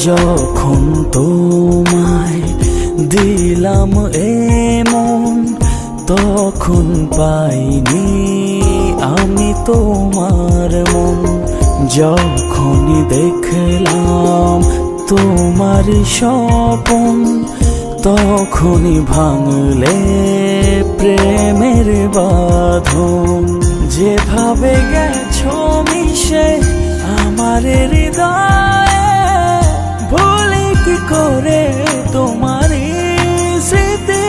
যখন তোমায় দিলাম এমন, তখন পাইনি আমি তোমার মন। যখনই দেখলাম তোমার স্বপন, তখনই ভাঙলে প্রেমের বাঁধন। যেভাবে গেছো মিশে আমার হৃদয়ে, ভুলি কি করে তোমার স্মৃতি।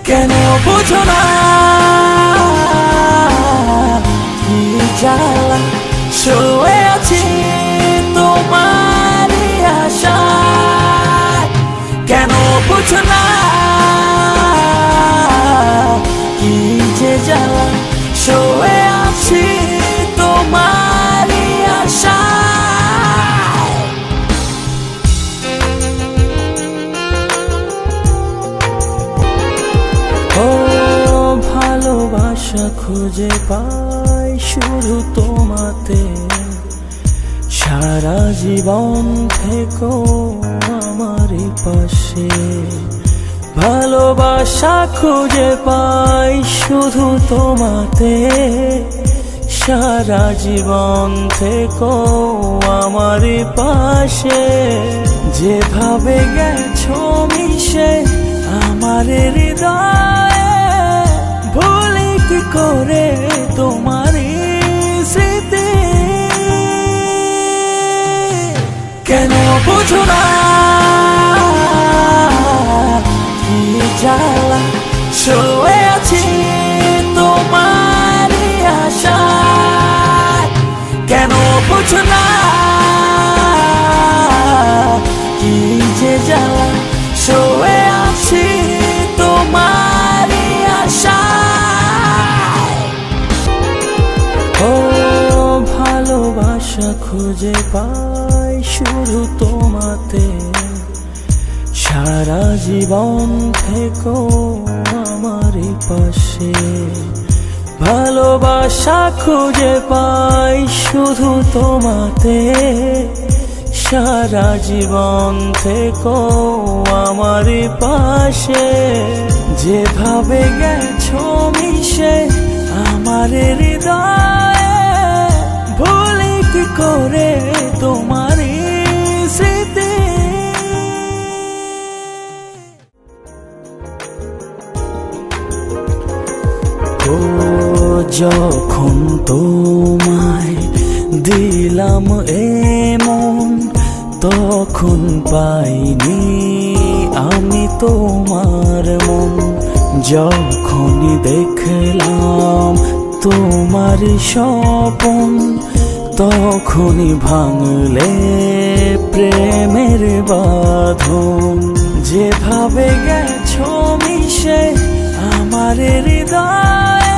কেন বুঝো না কি জ্বালা, শুয়ে আছি তোমার আশায়। কেন বুঝো না কি যে জ্বালা, শুয়ে আছি তোমার আশায়। ও ভালোবাসা খুঁজে পাই শুধু তোমাতে, সারা জীবন থেকো আমার পাশে। ভালোবাসা খুঁজে পাই শুধু তোমাতে, সারা জীবন থেকো আমার পাশে। যেভাবে গেছো মিশে আমার হৃদয়ে, ভুলি কি করে তোমার স্মৃতি। কেন বুঝো না কি জ্বালা, শুয়ে আছি তোমার আশায়। কেন বুঝো না কি যে জ্বালা, শুয়ে আছি তোমার আশায়। ও ভালোবাসা খুঁজে পাই শুধু তোমাতে, সারা জীবন থেকো আমার পাশে। ভালোবাসা খুঁজে পাই শুধু তোমাতে, সারা জীবন থেকো আমার পাশে। যেভাবে গেছো মিশে আমার হৃদয়ে, ভুলি কি করে তোমার স্মৃতি। ও যখন তোমায় দিলাম এমন, তখন পাইনি আমি তোমার মন। যখনই দেখলাম তোমার স্বপন, তখনই ভাঙলে প্রেমের বাঁধন। যেভাবে গেছো মিশে আমার হৃদয়ে,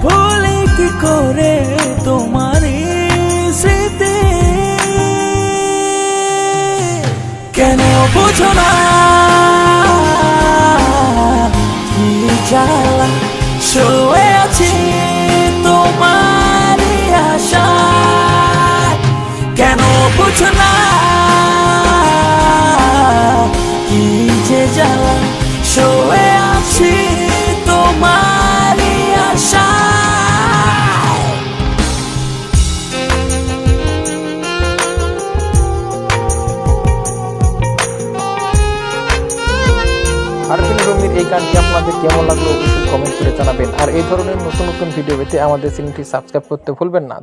ভুলি কি করে তোমার স্মৃতি। কেন বুঝো না কি জ্বালা, শুয়ে আছি তোমার আশায়। কেন বুঝো না কি যে জ্বালা, শুয়ে আছি তোমার আশায়। আরফিন রুমির এই গানটি আপনাদের কেমন লাগলো অবশ্যই কমেন্ট করে জানাবেন। আর এই ধরনের নতুন নতুন ভিডিও পেতে আমাদের চ্যানেলটি সাবস্ক্রাইব করতে ভুলবেন না।